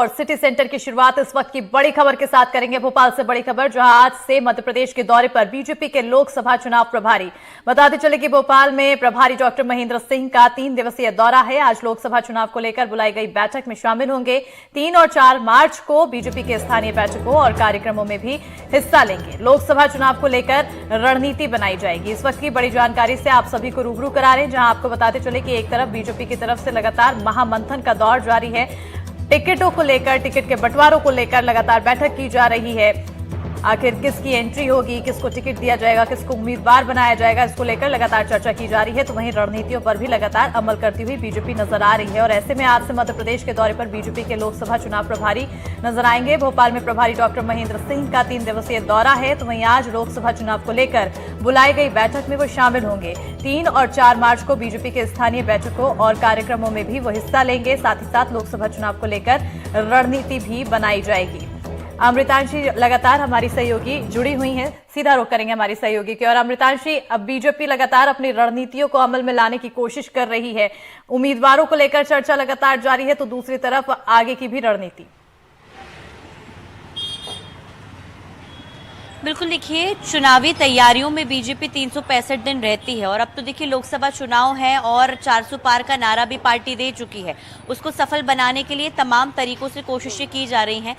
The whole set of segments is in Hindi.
और सिटी सेंटर की शुरुआत इस वक्त की बड़ी खबर के साथ करेंगे। भोपाल से बड़ी खबर, जहां आज से मध्य प्रदेश के दौरे पर बीजेपी के लोकसभा चुनाव प्रभारी। बताते चले कि भोपाल में प्रभारी डॉक्टर महेंद्र सिंह का 3 दिवसीय दौरा है। आज लोकसभा चुनाव को लेकर बुलाई गई बैठक में शामिल होंगे। 3 और 4 मार्च को बीजेपी के स्थानीय बैठकों और कार्यक्रमों में भी हिस्सा लेंगे। लोकसभा चुनाव को लेकर रणनीति बनाई जाएगी। इस वक्त की बड़ी जानकारी से आप सभी को रूबरू करा रहे हैं, जहां आपको बताते चले कि एक तरफ बीजेपी की तरफ से लगातार महामंथन का दौर जारी है। टिकटों को लेकर, टिकट के बंटवारों को लेकर लगातार बैठक की जा रही है। आखिर किसकी एंट्री होगी, किसको टिकट दिया जाएगा, किसको उम्मीदवार बनाया जाएगा, इसको लेकर लगातार चर्चा की जा रही है। तो वहीं रणनीतियों पर भी लगातार अमल करती हुई बीजेपी नजर आ रही है। और ऐसे में आज से मध्य प्रदेश के दौरे पर बीजेपी के लोकसभा चुनाव प्रभारी नजर आएंगे। भोपाल में प्रभारी डॉक्टर महेंद्र सिंह का 3 दिवसीय दौरा है। तो वहीं आज लोकसभा चुनाव को लेकर बुलाई गई बैठक में वो शामिल होंगे। 3 और 4 मार्च को बीजेपी के स्थानीय बैठकों और कार्यक्रमों में भी वो हिस्सा लेंगे। साथ ही साथ लोकसभा चुनाव को लेकर रणनीति भी बनाई जाएगी। अमृतांशी लगातार हमारी सहयोगी जुड़ी हुई हैं, सीधा रुख करेंगे हमारी सहयोगी की। और अमृतांशी, अब बीजेपी लगातार अपनी रणनीतियों को अमल में लाने की कोशिश कर रही है। उम्मीदवारों को लेकर चर्चा लगातार जारी है, तो दूसरी तरफ आगे की भी रणनीति। बिल्कुल, देखिए चुनावी तैयारियों में बीजेपी 365 दिन रहती है और अब तो देखिए लोकसभा चुनाव है और 400 पार का नारा भी पार्टी दे चुकी है। उसको सफल बनाने के लिए तमाम तरीकों से कोशिशें की जा रही हैं।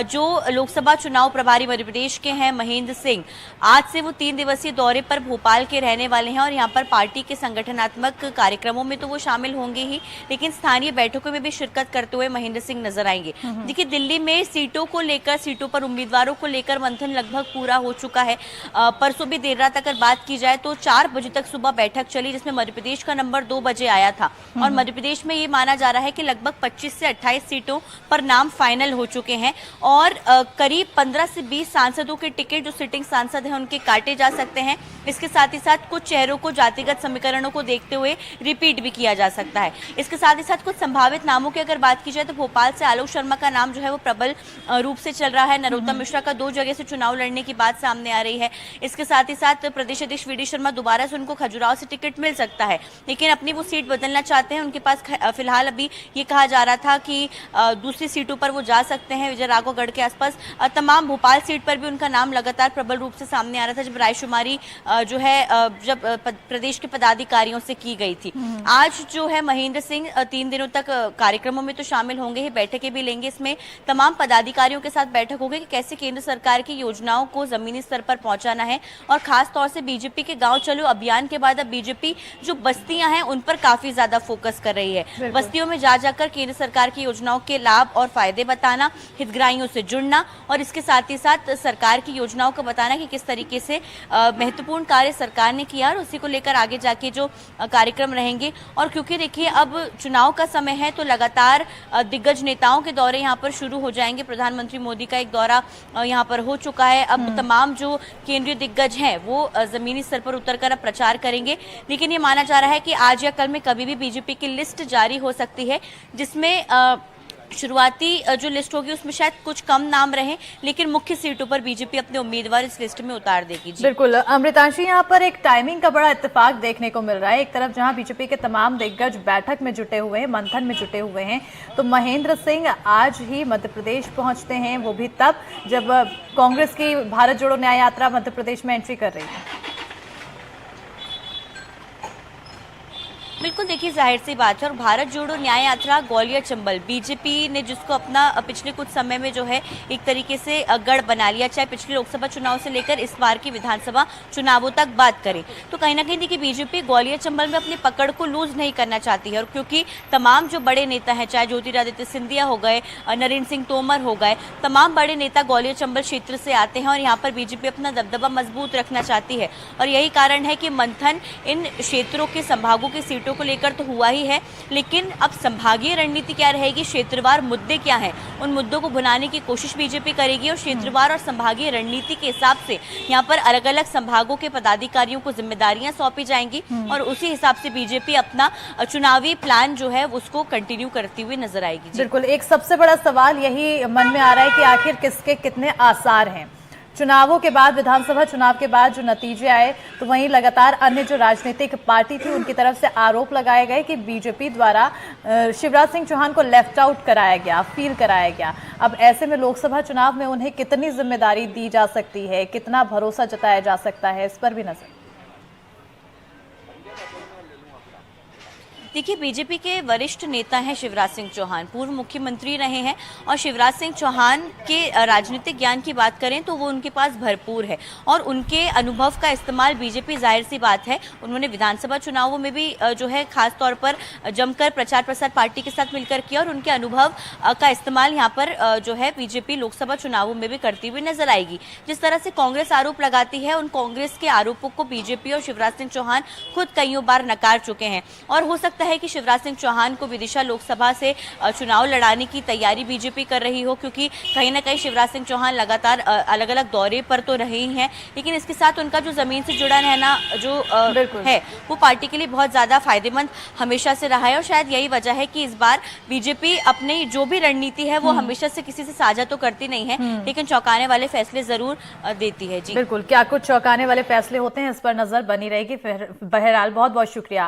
जो लोकसभा चुनाव प्रभारी मध्य प्रदेश के हैं महेंद्र सिंह, आज से वो 3 दिवसीय दौरे पर भोपाल के रहने वाले हैं और यहाँ पर पार्टी के संगठनात्मक कार्यक्रमों में तो वो शामिल होंगे ही, लेकिन स्थानीय बैठकों में भी शिरकत करते हुए महेंद्र सिंह नजर आएंगे। देखिए दिल्ली में सीटों को लेकर, सीटों पर उम्मीदवारों को लेकर मंथन लगभग पूरा हो चुका है। परसों भी देर रात अगर बात की जाए तो 4 बजे तक सुबह बैठक चली, जिसमें मध्य प्रदेश का नंबर 2 बजे आया था। और मध्य प्रदेश में ये माना जा रहा है कि लगभग 25 से 28 सीटों पर नाम फाइनल हो चुके हैं और करीब 15 से 20 सांसदों के टिकट जो सिटिंग सांसद हैं उनके काटे जा सकते हैं। इसके साथ ही साथ कुछ चेहरों को जातिगत समीकरणों को देखते हुए रिपीट भी किया जा सकता है। इसके साथ ही साथ कुछ संभावित नामों की अगर बात की जाए तो भोपाल से आलोक शर्मा का नाम जो है वो प्रबल रूप से चल रहा है। नरोत्तम मिश्रा का 2 जगह से चुनाव लड़ने की बात सामने आ रही है। इसके साथ ही साथ प्रदेश अध्यक्ष वीडी शर्मा दोबारा से उनको खजुराहो से टिकट मिल सकता है, लेकिन अपनी वो सीट बदलना चाहते हैं। उनके पास फिलहाल अभी ये कहा जा रहा था कि दूसरी सीटों पर वो जा सकते हैं, विजय राघवगढ़ के आसपास। तमाम भोपाल सीट पर भी उनका नाम लगातार प्रबल रूप से सामने आ रहा था जब रायशुमारी जो है जब प्रदेश के पदाधिकारियों से की गई थी। आज जो है महेंद्र सिंह 3 दिनों तक कार्यक्रमों में तो शामिल होंगे ही, बैठकें भी लेंगे। इसमें तमाम पदाधिकारियों के साथ बैठक होगी कि कैसे केंद्र सरकार की योजनाओं को जमीनी स्तर पर पहुंचाना है। और खास तौर से बीजेपी के गांव चलो अभियान के बाद अब बीजेपी जो बस्तियां हैं उन पर काफी ज्यादा फोकस कर रही है। बस्तियों में जा जाकर केंद्र सरकार की योजनाओं के लाभ और फायदे बताना, हितग्राहियों से जुड़ना और इसके साथ ही साथ सरकार की योजनाओं को बताना कि किस तरीके से महत्वपूर्ण कार्य सरकार ने किया और उसी को लेकर आगे जाके जो कार्यक्रम रहेंगे। और क्योंकि देखिए अब चुनाव का समय है तो लगातार दिग्गज नेताओं के दौरे यहाँ पर शुरू हो जाएंगे। प्रधानमंत्री मोदी का एक दौरा यहाँ पर हो चुका है। अब तमाम जो केंद्रीय दिग्गज हैं वो जमीनी स्तर पर उतरकर अब प्रचार करेंगे, लेकिन ये माना जा रहा है कि आज या कल में कभी भी बीजेपी की लिस्ट जारी हो सकती है, जिसमें शुरुआती जो लिस्ट होगी उसमें शायद कुछ कम नाम रहे, लेकिन मुख्य सीटों पर बीजेपी अपने उम्मीदवार इस लिस्ट में उतार देगी। बिल्कुल अमृतांशी, यहाँ पर एक टाइमिंग का बड़ा इत्तेफाक देखने को मिल रहा है। एक तरफ जहाँ बीजेपी के तमाम दिग्गज बैठक में जुटे हुए हैं, मंथन में जुटे हुए हैं, तो महेंद्र सिंह आज ही मध्य प्रदेश पहुंचते हैं, वो भी तब जब कांग्रेस की भारत जोड़ो न्याय यात्रा मध्य प्रदेश में एंट्री कर रही है। बिल्कुल, देखिए जाहिर सी बात है। और भारत जोड़ो न्याय यात्रा ग्वालियर चंबल बीजेपी ने जिसको अपना पिछले कुछ समय में जो है एक तरीके से गढ़ बना लिया, चाहे पिछले लोकसभा चुनाव से लेकर इस बार की विधानसभा चुनावों तक बात करें तो कहीं ना कहीं देखिए बीजेपी ग्वालियर चंबल में अपनी पकड़ को लूज नहीं करना चाहती है। और क्योंकि तमाम जो बड़े नेता हैं, चाहे ज्योतिरादित्य सिंधिया हो गए, नरेंद्र सिंह तोमर हो गए, तमाम बड़े नेता ग्वालियर चंबल क्षेत्र से आते हैं और यहाँ पर बीजेपी अपना दबदबा मजबूत रखना चाहती है। और यही कारण है कि मंथन इन क्षेत्रों के संभागों की सीटों को लेकर तो हुआ ही है, लेकिन अब संभागीय रणनीति क्या रहेगी, क्षेत्रवार मुद्दे क्या हैं, उन मुद्दों को भुनाने की कोशिश बीजेपी करेगी। और क्षेत्रवार और संभागीय रणनीति के हिसाब से यहाँ पर अलग अलग संभागों के पदाधिकारियों को जिम्मेदारियां सौंपी जाएंगी और उसी हिसाब से बीजेपी अपना चुनावी प्लान जो है उसको कंटिन्यू करती हुई नजर आएगी। बिल्कुल, एक सबसे बड़ा सवाल यही मन में आ रहा है कि आखिर किसके कितने आसार हैं। चुनावों के बाद, विधानसभा चुनाव के बाद जो नतीजे आए, तो वहीं लगातार अन्य जो राजनीतिक पार्टी थी उनकी तरफ से आरोप लगाए गए कि बीजेपी द्वारा शिवराज सिंह चौहान को लेफ्ट आउट कराया गया, फील कराया गया। अब ऐसे में लोकसभा चुनाव में उन्हें कितनी जिम्मेदारी दी जा सकती है, कितना भरोसा जताया जा सकता है, इस पर भी नजर। देखिए, बीजेपी के वरिष्ठ नेता हैं शिवराज सिंह चौहान, पूर्व मुख्यमंत्री रहे हैं और शिवराज सिंह चौहान के राजनीतिक ज्ञान की बात करें तो वो उनके पास भरपूर है और उनके अनुभव का इस्तेमाल बीजेपी, जाहिर सी बात है, उन्होंने विधानसभा चुनावों में भी जो है खास तौर पर जमकर प्रचार प्रसार पार्टी के साथ मिलकर किया और उनके अनुभव का इस्तेमाल यहाँ पर जो है बीजेपी लोकसभा चुनावों में भी करती हुई नजर आएगी। जिस तरह से कांग्रेस आरोप लगाती है, उन कांग्रेस के आरोपों को बीजेपी और शिवराज सिंह चौहान खुद कईयों बार नकार चुके हैं और हो सकता है कि शिवराज सिंह चौहान को विदिशा लोकसभा से चुनाव लड़ाने की तैयारी बीजेपी कर रही हो, क्योंकि कहीं ना कहीं शिवराज सिंह चौहान लगातार अलग अलग दौरे पर तो रहे ही हैं, लेकिन इसके साथ उनका जो जमीन से जुड़ा रहना जो है वो पार्टी के लिए बहुत ज्यादा फायदेमंद हमेशा से रहा है और शायद यही वजह है कि इस बार बीजेपी अपनी जो भी रणनीति है वो हमेशा से किसी से साझा तो करती नहीं है, लेकिन चौंकाने वाले फैसले जरूर देती है। जी बिल्कुल, क्या कुछ चौंकाने वाले फैसले होते हैं, इस पर नजर बनी रहेगी। बहरहाल बहुत बहुत शुक्रिया।